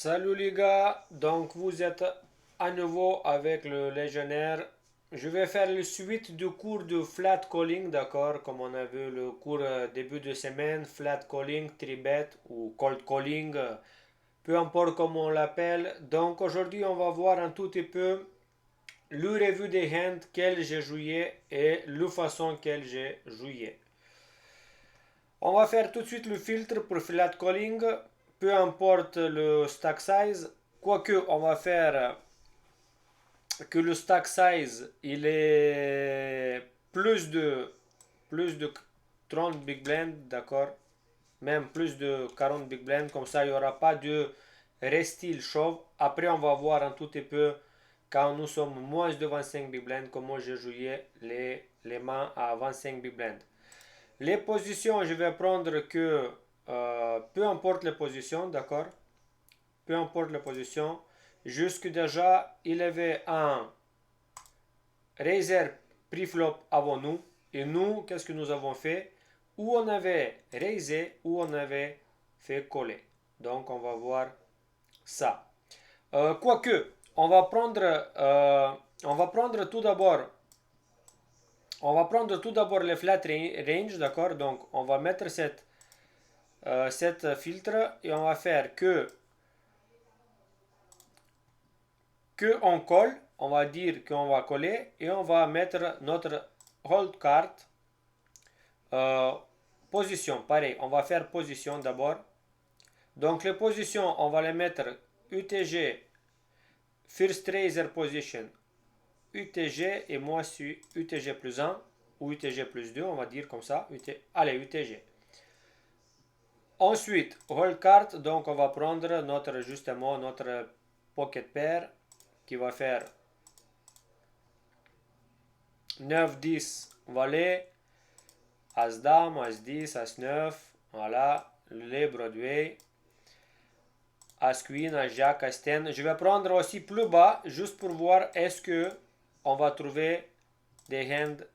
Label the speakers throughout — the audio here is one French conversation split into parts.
Speaker 1: Salut les gars, donc vous êtes à nouveau avec le légionnaire. Je vais faire la suite du cours de flat calling, d'accord, comme on a vu le cours début de semaine, flat calling, tribet ou cold calling, peu importe comment on l'appelle. Donc aujourd'hui on va voir un tout petit peu le revue des hands qu'elle j'ai joué et la façon qu'elle j'ai joué. On va faire tout de suite le filtre pour flat calling, peu importe le stack size. Quoique, on va faire que le stack size, il est plus de 30 big blend, d'accord? Même plus de 40 big blend, comme ça, il n'y aura pas de restil chauve. Après, on va voir un tout petit peu, quand nous sommes moins de 25 big blend, comment j'ai joué les mains à 25 big blend. Les positions, je vais prendre que peu importe les positions, d'accord? Peu importe les positions. Jusque déjà, il y avait un raiser preflop avant nous. Et nous, qu'est-ce que nous avons fait? Ou on avait raisé, ou on avait fait coller. Donc, on va voir ça. Quoique, on va prendre tout d'abord les flat range, d'accord? Donc, on va mettre cette filtre et on va faire que on colle, on va dire qu'on va coller et on va mettre notre hold card position. Pareil, on va faire position d'abord. Donc les positions, on va les mettre UTG, First Raiser Position, UTG et moi je suis UTG plus 1 ou UTG plus 2, on va dire comme ça. Allez, UTG. Ensuite, hold card, donc on va prendre justement notre pocket pair qui va faire 9, 10, valet, As-Dame, As-10, As-9, voilà, les Broadway, As-Queen, As-Jack, As-10. Je vais prendre aussi plus bas, juste pour voir est-ce que on va trouver des hands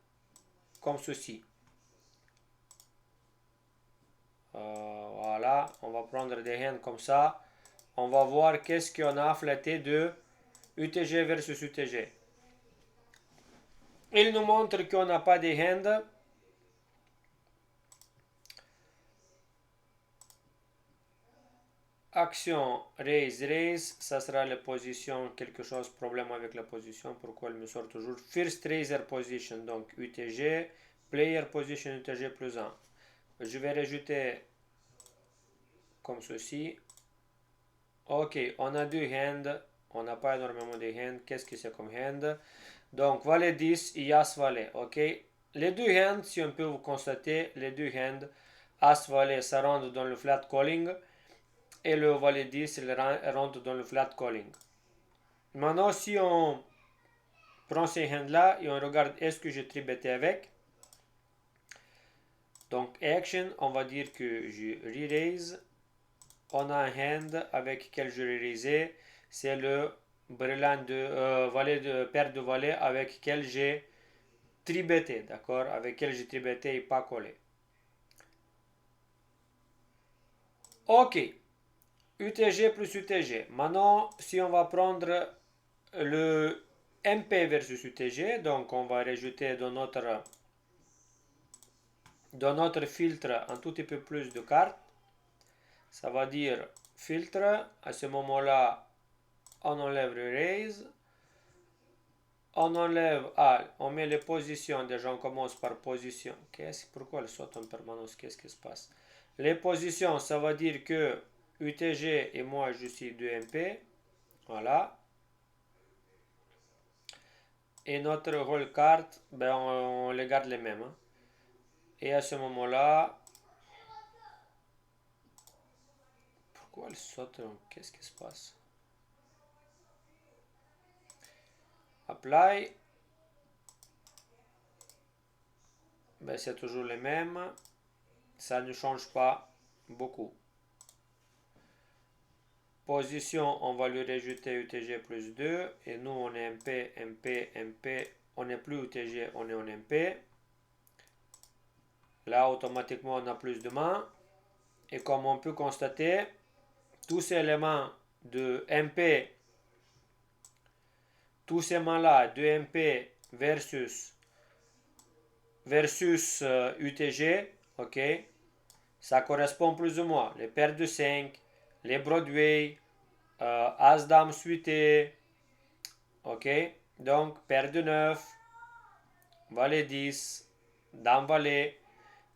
Speaker 1: comme ceci. Voilà, on va prendre des hands comme ça. On va voir qu'est-ce qu'on a flatté de UTG versus UTG. Il nous montre qu'on n'a pas des hands. Action, raise, ça sera la position, quelque chose, problème avec la position, pourquoi elle me sort toujours. First raiser position, donc UTG, player position UTG plus 1. Je vais rajouter comme ceci. Ok, on a deux hands, on n'a pas énormément de hands, qu'est-ce que c'est comme hand? Donc valet 10 et as valet, ok. Les deux hands, si on peut vous constater, les deux hands, as valet, ça rentre dans le flat calling. Et le valet 10 il rentre dans le flat calling. Maintenant, si on prend ces hands-là et on regarde est-ce que j'ai tribetté avec. Donc, action, on va dire que je re-raise. On a un hand avec quel je re-raise. C'est le brillant de valet de paire de valet avec quel j'ai tribetté, d'accord? Avec quel j'ai tribetté et pas collé. Ok. UTG plus UTG. Maintenant, si on va prendre le MP versus UTG, donc on va rajouter dans notre filtre un tout petit peu plus de cartes. Ça va dire filtre. À ce moment-là, on enlève le raise. On met les positions. Déjà, on commence par position. Pourquoi elle saute en permanence? Qu'est-ce qui se passe? Les positions, ça va dire que UTG et moi, je suis 2MP. Voilà. Et notre roll card, ben on les garde les mêmes. Et à ce moment-là, pourquoi elle saute? Qu'est-ce qui se passe? Apply. Ben, c'est toujours les mêmes. Ça ne change pas beaucoup. Position, on va lui rajouter UTG plus 2. Et nous, on est MP, MP, MP. On n'est plus UTG, on est en MP. Là, automatiquement, on a plus de mains. Et comme on peut constater, tous ces éléments de MP, tous ces mains-là, de MP versus UTG, ok, ça correspond plus ou moins. Les paires de 5, les Broadway, As-Dame suité, ok, donc paire de 9, Valet 10, Dame Valet,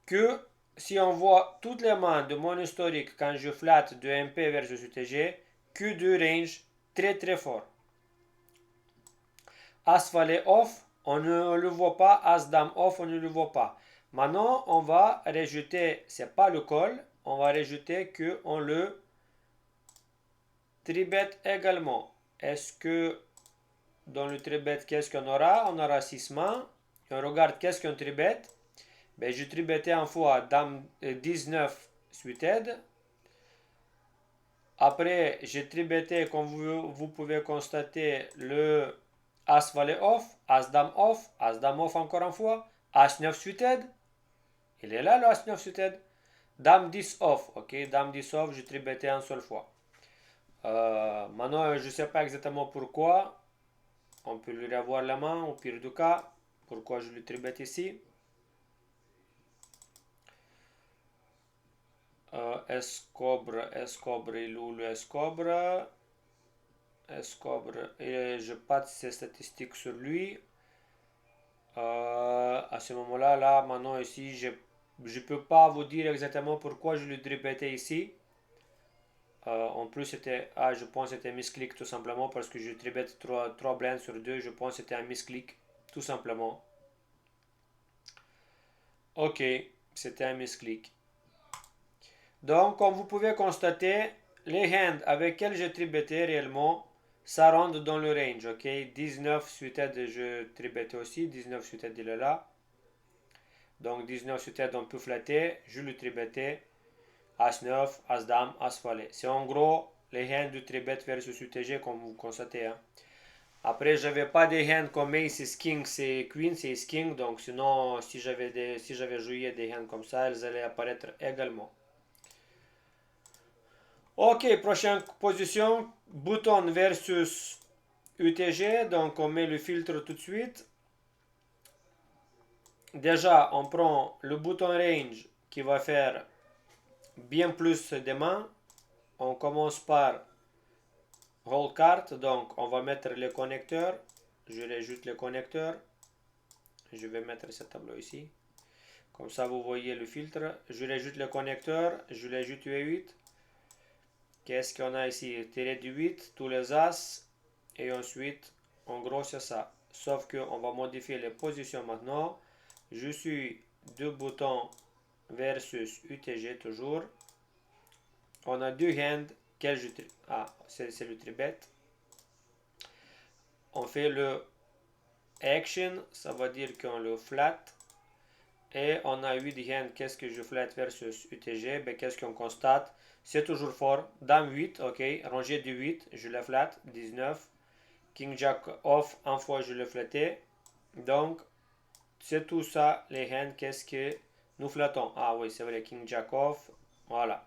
Speaker 1: que si on voit toutes les mains de mon historique quand je flatte de MP versus UTG, que de range très très fort. As Valet off, on ne le voit pas. As Dame off, on ne le voit pas. Maintenant, on va rajouter, c'est pas le call, on va rajouter que on le tribet également. Est-ce que dans le tribet, qu'est-ce qu'on aura? On aura 6 mains. Et on regarde qu'est-ce qu'on tribet. Ben, je tribettais en fois Dame 19 suited. Après, j'ai tribetté, comme vous pouvez constater, le As Valet off, As Dame off, As Dame off encore une fois, As 9 suited. Il est là le As 9 suited. Dame 10 off, ok, Dame 10 off, j'ai tribetté une seule fois. Maintenant, je ne sais pas exactement pourquoi. On peut lui revoir la main au pire du cas. Pourquoi je le tribette ici? Escobre, il est où le Escobre? Et je pas ses statistiques sur lui. À ce moment-là, là, maintenant ici, je ne peux pas vous dire exactement pourquoi je le tribettais ici. En plus, je pense que c'était un misclick tout simplement parce que je tribette 3 blinds sur 2. Je pense que c'était un misclick tout simplement. Ok, c'était un misclick. Donc, comme vous pouvez constater, les hands avec lesquels j'ai tribetté réellement, ça rentre dans le range, ok? 19 suited, je tribettais aussi, 19 suited, il est là. Donc, 19 suited, on peut flatter, je le tribettais. As-9, As-Dame, As-Valet. C'est en gros les hands du tribet versus UTG, comme vous constatez. Hein. Après, j'avais pas des hands comme Ace, King, c'est Queen, c'est King. Donc, sinon, si j'avais joué des hands comme ça, elles allaient apparaître également. Ok, prochaine position, bouton versus UTG, donc on met le filtre tout de suite. Déjà, on prend le bouton range qui va faire bien plus de mains. On commence par whole card, donc on va mettre les connecteurs. Je rajoute les connecteurs. Je vais mettre ce tableau ici. Comme ça, vous voyez le filtre. Je rajoute les connecteurs. Je l'ajoute U8. Qu'est-ce qu'on a ici? Tiré du 8, tous les As. Et ensuite, en gros, c'est ça. Sauf qu'on va modifier les positions maintenant. Je suis deux boutons versus UTG toujours. On a deux hands. C'est le tribet. On fait le action, ça veut dire qu'on le flat. Et on a 8 hands. Qu'est-ce que je flatte versus UTG? Ben, qu'est-ce qu'on constate? C'est toujours fort. Dame 8, ok. Rangée de 8, je la flatte. 19. King Jack off, un fois je le flattais. Donc, c'est tout ça, les hands. Qu'est-ce que nous flattons? Ah oui, c'est vrai, King Jack off. Voilà.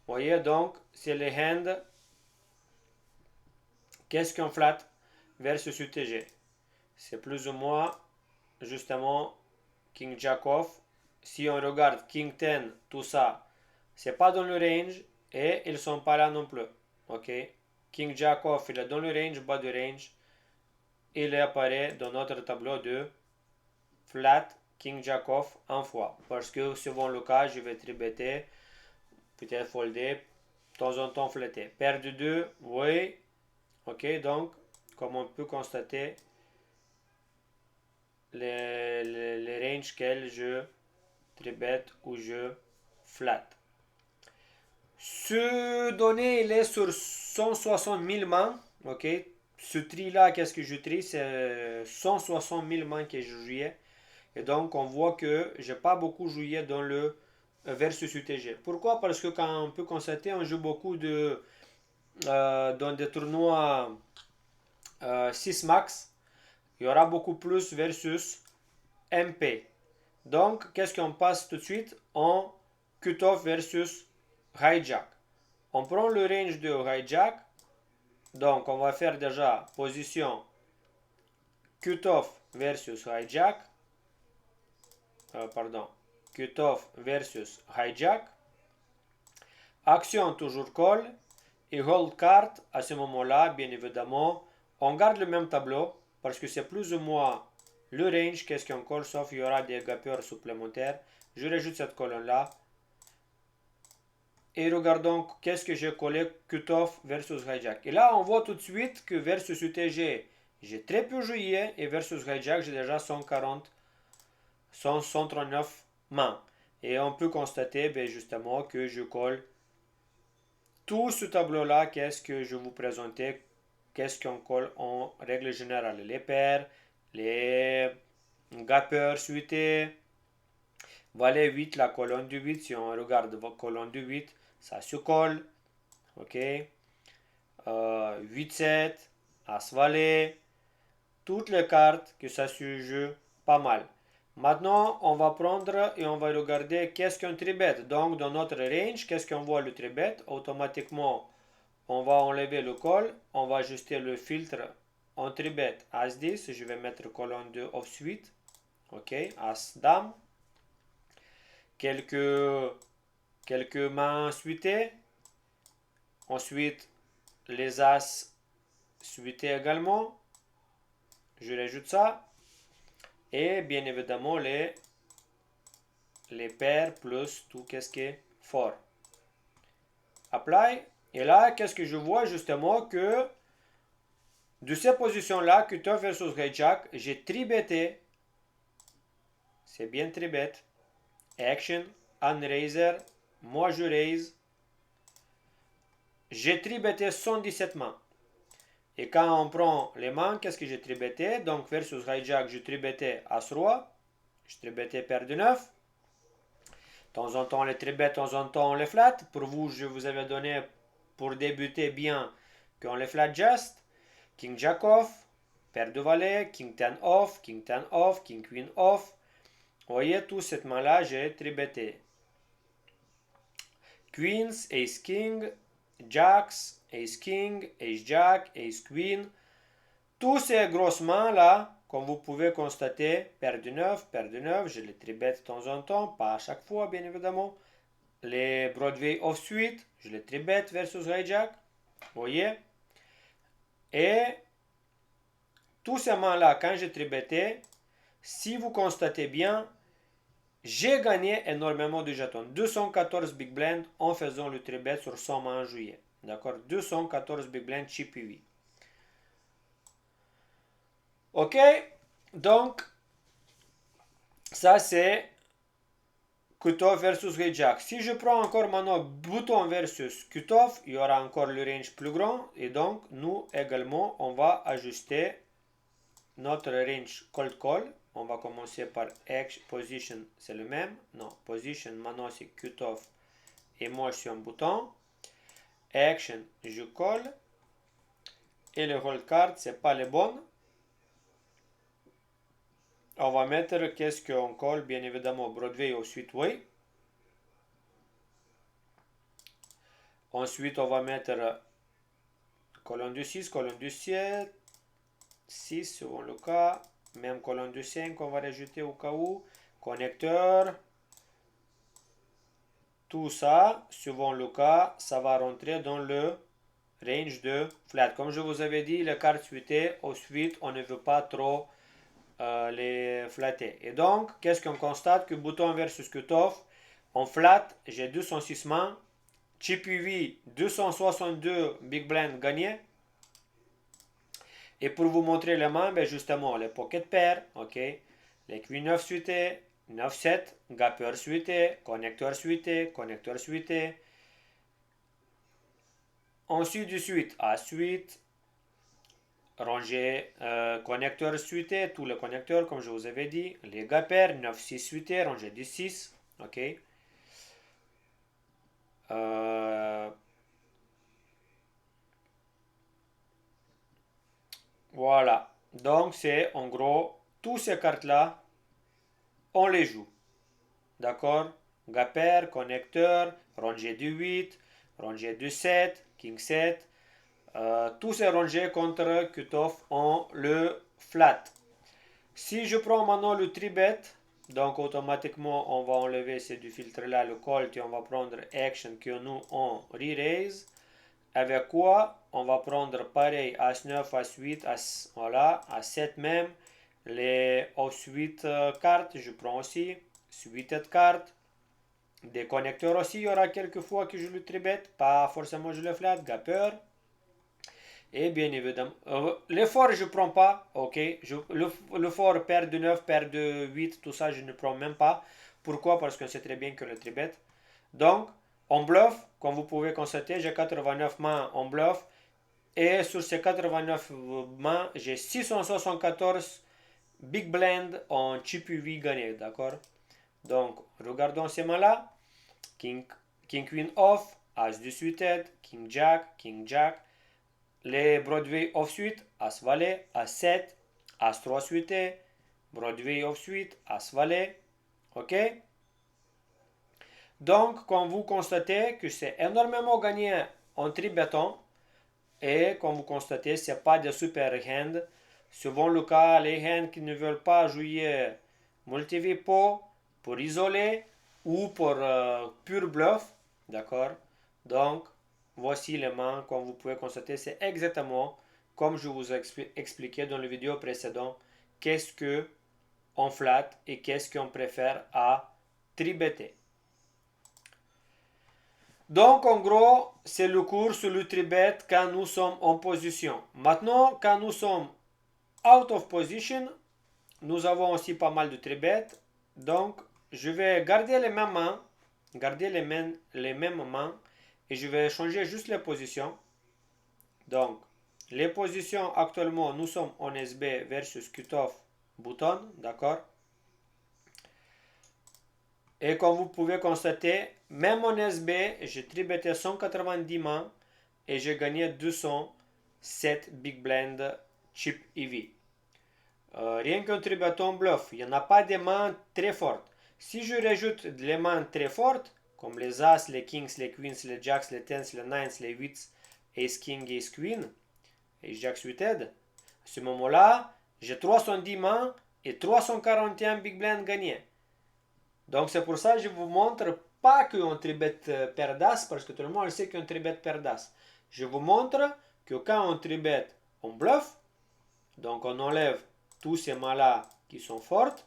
Speaker 1: Vous voyez, donc, c'est les hands. Qu'est-ce qu'on flatte versus UTG? C'est plus ou moins, justement, King Jack off. Si on regarde King 10, tout ça, c'est pas dans le range et ils sont pas là non plus. Ok? King Jack off, il est dans le range, bas de range. Il apparaît dans notre tableau de flat King Jack off en fois. Parce que souvent le cas, je vais tribetter, peut-être folder, de temps en temps flatter. Paire de 2, oui. Ok, donc, comme on peut constater, les ranges qu'elles je tribet ou je flat. Ce donné, il est sur 160 000 mains. Ok, ce tri-là, qu'est-ce que je trie? C'est 160 000 mains que je jouais. Et donc, on voit que j'ai pas beaucoup joué dans le versus UTG. Pourquoi? Parce que quand on peut constater, on joue beaucoup dans des tournois 6 max. Il y aura beaucoup plus versus MP. Donc, qu'est-ce qu'on passe tout de suite? En cutoff versus hijack. On prend le range de hijack. Donc, on va faire déjà position cutoff versus hijack. Pardon. Cutoff versus hijack. Action toujours call. Et hold card, à ce moment-là, bien évidemment, on garde le même tableau parce que c'est plus ou moins le range, qu'est-ce qu'on colle, sauf qu'il y aura des gappeurs supplémentaires. Je rajoute cette colonne-là. Et regardons qu'est-ce que j'ai collé cutoff versus hijack. Et là, on voit tout de suite que versus UTG, j'ai très peu joué et versus hijack, j'ai déjà 140, 139 mains. Et on peut constater justement que je colle tout ce tableau-là, qu'est-ce que je vous présentais, qu'est-ce qu'on colle en règle générale. Les paires, les gappeurs suités, valet 8, la colonne du 8, si on regarde la colonne du 8, ça se colle. Ok, 8-7, As-Valet, toutes les cartes que ça se joue pas mal. Maintenant, on va prendre et on va regarder qu'est-ce qu'un tribet. Donc, dans notre range, qu'est-ce qu'on voit le tribet? Automatiquement, on va enlever le call, on va ajuster le filtre en tribet As-10. Je vais mettre colonne 2 off suite. Ok, As-Dame. Quelques mains suitées. Ensuite, les As suités également. Je rajoute ça. Et bien évidemment, les paires plus tout qu'est-ce qui est fort. Apply. Et là, qu'est-ce que je vois justement que de ces positions-là, cutoff versus hijack, j'ai tribetté. C'est bien tribet. Action, unraiser. Moi, je raise. J'ai tribetté 117 mains. Et quand on prend les mains, qu'est-ce que j'ai tribetté? Donc, versus hijack, je tribettais As-Roi. Je tribettais paire de 9. De temps en temps, les tribets, de temps en temps, on les flat. Pour vous, je vous avais donné, pour débuter bien, qu'on les flat just. King Jack off, paire de valet, King 10 off, King 10 off, King Queen off. Vous voyez, tout cette main-là, j'ai tribetté. Queens, Ace King, Jacks, Ace King, Ace Jack, Ace Queen. Tous ces grosses mains-là, comme vous pouvez constater, paire de 9, je les tribette de temps en temps, pas à chaque fois, bien évidemment. Les Broadway off suite, je les tribette versus hijack. Vous voyez? Et tous ces mains-là, quand j'ai tribetté, si vous constatez bien, j'ai gagné énormément de jetons. 214 big blind en faisant le tribet sur 100 mains en juillet. D'accord? 214 big blind chip UI. Ok? Donc, ça c'est cutoff versus hijack. Si je prends encore maintenant bouton versus cutoff, il y aura encore le range plus grand. Et donc, nous également, on va ajuster notre range cold call. On va commencer par position, c'est le même. Non, position, maintenant c'est cutoff. Et moi, je suis en bouton. Action, je colle. Et le hold card, c'est pas les bonnes. On va mettre qu'est-ce qu'on colle, bien évidemment, Broadway au suite, oui. Ensuite, on va mettre colonne de 6, colonne de 7, 6 selon le cas. Même colonne de 5, on va rajouter au cas où. Connecteur. Tout ça, suivant le cas, ça va rentrer dans le range de flat. Comme je vous avais dit, les cartes suitées, au suite, on ne veut pas trop les flatter. Et donc, qu'est-ce qu'on constate? Que bouton versus cutoff, en flat, j'ai 206 mains. Chip UV, 262 big blind gagnés. Et pour vous montrer les mains, justement, les pocket pairs, ok, les queen 9 suités, 9-7, gapper suité, connecteur suité, connecteur suité. Ensuite du suite, A suite, rangée, connecteur suité, tous les connecteurs, comme je vous avais dit, les gappers, 9-6 suité, rangée 10-6, ok. Voilà. Donc, c'est en gros, toutes ces cartes-là, on les joue. D'accord? Gapper, connecteur, rangée du 8, rangée du 7, King 7, Tout s'est rangé contre cutoff en le flat. Si je prends maintenant le tribet, donc automatiquement on va enlever ces deux filtres là, le colt, et on va prendre action que nous on re-raise. Avec quoi on va prendre pareil As9, As8, voilà, As7 même. Les As8 cartes, je prends aussi. Suited cartes. Des connecteurs aussi, il y aura quelques fois que je le tribet, pas forcément je le flat, gapper. Et bien évidemment, les forts je ne prends pas, ok. Le fort paire de 9, paire de 8, tout ça je ne prends même pas. Pourquoi? Parce qu'on sait très bien que le tribet. Donc, on bluff, comme vous pouvez constater, j'ai 89 mains en bluff. Et sur ces 89 mains, j'ai 674 big blind en chip UV gagné, d'accord? Donc, regardons ces mains-là. King, King Queen off, As de suited, King Jack. Les Broadway off suite, As valet, As 7, As 3 suité, Broadway off suite, As valet. Ok? Donc, comme vous constatez que c'est énormément gagné en tri-béton, et comme vous constatez, ce n'est pas des super hands. Souvent le cas, les hands qui ne veulent pas jouer multi-vipo pour isoler ou pour pur bluff. D'accord? Donc, voici les mains. Comme vous pouvez constater, c'est exactement comme je vous ai expliqué dans la vidéo précédente. Qu'est-ce que on flat et qu'est-ce qu'on préfère à tri-better. Donc, en gros, c'est le cours sur le tribet quand nous sommes en position. Maintenant, quand nous sommes out of position, nous avons aussi pas mal de tribet. Donc, je vais garder les mêmes mains, les mêmes mains, et je vais changer juste les positions. Donc, les positions actuellement, nous sommes en SB versus cutoff button, d'accord? Et comme vous pouvez constater, même en SB, j'ai tribetté 190 mains et j'ai gagné 207 Big Blind Chip EV. Rien qu'un tribetton bluff, il n'y en a pas des mains très fortes. Si je rajoute les mains très fortes, comme les As, les Kings, les Queens, les Jacks, les Tens, les Nines, les 8, Ace King, Ace Queen, et Jack suited, à ce moment-là, j'ai 310 mains et 341 Big Blind gagnés. Donc c'est pour ça que je vous montre pas qu'un tribet paire d'as, parce que tout le monde sait qu'un tribet paire d'as. Je vous montre que quand on tribet, on bluffe, donc on enlève tous ces mains-là qui sont fortes,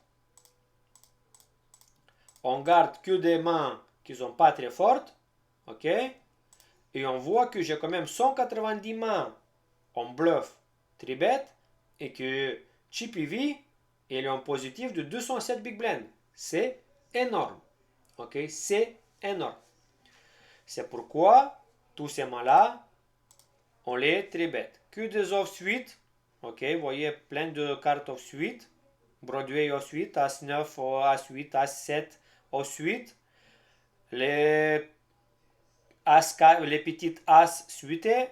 Speaker 1: on garde que des mains qui sont pas très fortes, ok, et on voit que j'ai quand même 190 mains en bluff tribet, et que Chip EV, il est en positif de 207 Big Blind. C'est énorme. Ok, c'est énorme. C'est pourquoi tous ces mains-là, on les tribet. Que des off-suite. Ok, vous voyez plein de cartes off-suite. Broadway off-suite, As-9, As-8, As-7 off-suite. Les petites As suitées.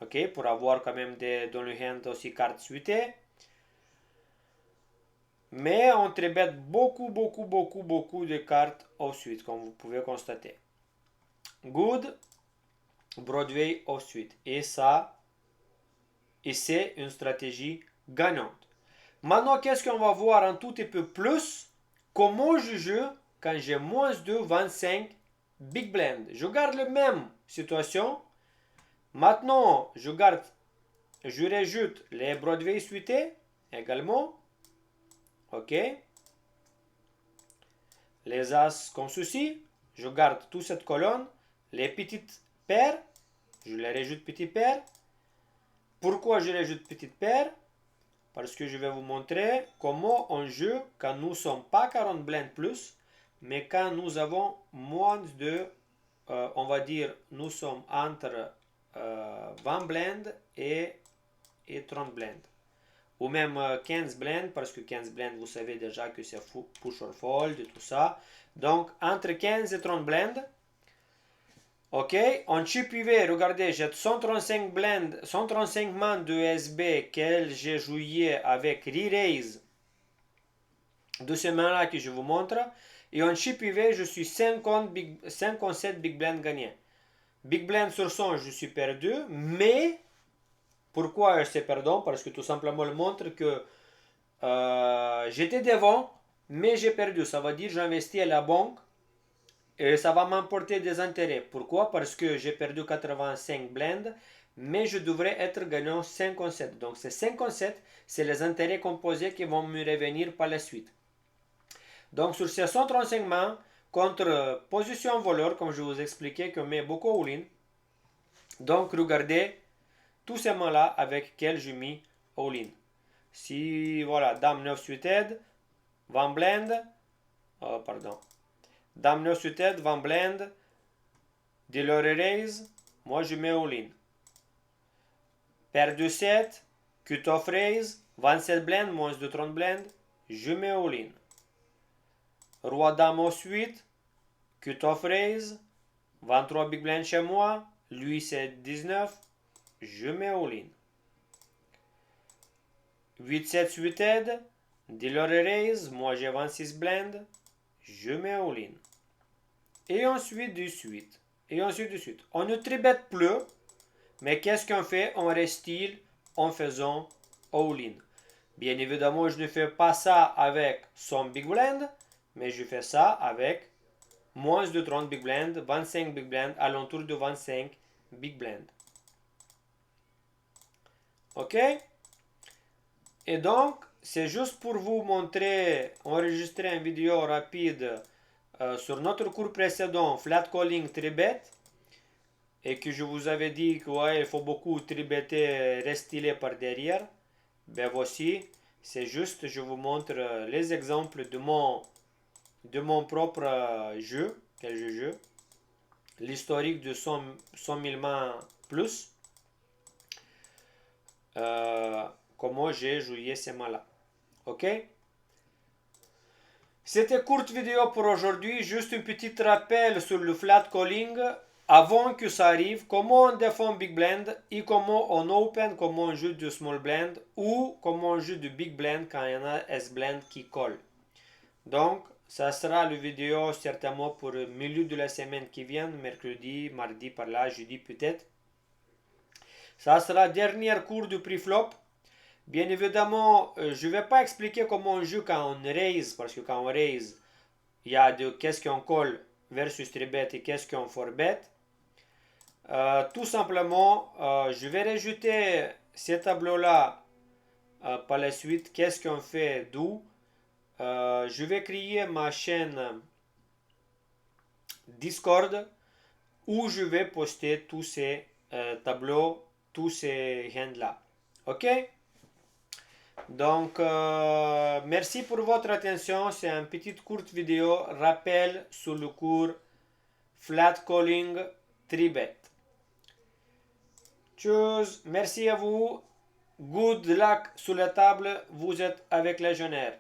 Speaker 1: Ok, pour avoir quand même dans le hand aussi cartes suitées. Mais on tribet beaucoup de cartes off-suite, comme vous pouvez constater. Good, Broadway off-suite. Et ça, c'est une stratégie gagnante. Maintenant, qu'est-ce qu'on va voir un tout petit peu plus? Comment je joue quand j'ai moins de 25 Big Blind. Je garde la même situation. Maintenant, je rajoute les Broadway suités également. Ok. Les As comme ceci. Je garde toute cette colonne. Les petites paires, je les rajoute petites paires. Pourquoi je rajoute petites paires? Parce que je vais vous montrer comment on joue quand nous ne sommes pas 40 blinds plus, mais quand nous avons moins de, on va dire, nous sommes entre 20 blinds et 30 blinds. Ou même 15 blinds, parce que 15 blinds, vous savez déjà que c'est push or fold et tout ça. Donc, entre 15 et 30 blinds. Ok, en chip UV, regardez, j'ai 135 blend, 135 mains de SB que j'ai joué avec re-raise de ces mains-là que je vous montre. Et en chip UV, je suis 57 big blind gagnés. Big blind sur 100, je suis perdu, mais Pourquoi je sais perdant? Parce que tout simplement, elle montre que j'étais devant, mais j'ai perdu. Ça veut dire que j'investis à la banque et ça va m'emporter des intérêts. Pourquoi? Parce que j'ai perdu 85 blends, mais je devrais être gagnant 57. Donc ces 57, c'est les intérêts composés qui vont me revenir par la suite. Donc sur ces 135 mains, contre position voleur, comme je vous expliquais, qu'on met beaucoup all-in. Donc regardez tous ces mains-là avec lesquels je mis all-in. Si, voilà, Dame 9 suited, Van Blend, pardon, Dame 9 suited, Van Blend, Dealer Raise, moi je mets all-in. Paire de 7, Cut-off Raise, 27 Blend, moins de 30 Blend, je mets all-in. Roi Dame au 8, Cut-off Raise, 23 Big Blind chez moi, lui c'est 19, je mets all-in. 8-7 suited, Dealer Raise, moi j'ai 26 Blend, je mets all-in. Et ensuite de suite. On ne tribette plus, mais qu'est-ce qu'on fait? On reste en faisant all-in. Bien évidemment, je ne fais pas ça avec 100 Big Blend, mais je fais ça avec moins de 30 Big Blend, 25 Big Blend, alentour de 25 Big Blend. Ok? Et donc, c'est juste pour vous montrer, enregistrer une vidéo rapide sur notre cours précédent, Flat Calling Tribet, et que je vous avais dit qu'il ouais, faut beaucoup tribetter, rester par derrière. Ben voici, c'est juste, je vous montre les exemples de mon propre jeu, quel je joue, l'historique de 100 000 mains plus, comment j'ai joué ces mains-là. Ok? C'était courte vidéo pour aujourd'hui, juste un petit rappel sur le flat calling avant que ça arrive, comment on défend Big Blend et comment on open, comment on joue du Small Blend ou comment on joue du Big Blend quand il y en a S Blend qui colle. Donc, ça sera la vidéo certainement pour le milieu de la semaine qui vient, mercredi, mardi, par là, jeudi peut-être. Ça sera dernier cours du prix-flop. Bien évidemment, je ne vais pas expliquer comment on joue quand on raise, parce que quand on raise, il y a de qu'est-ce qu'on colle versus tribet et qu'est-ce qu'on forbet. Tout simplement, je vais rajouter ces tableaux-là par la suite. Qu'est-ce qu'on fait d'où? Je vais créer ma chaîne Discord où je vais poster tous ces tableaux, tous ces hands-là. Ok? Donc, merci pour votre attention. C'est une petite courte vidéo rappel sur le cours Flat Calling Tribet. Tchuss, merci à vous. Good luck sur la table. Vous êtes avec Légionnaire.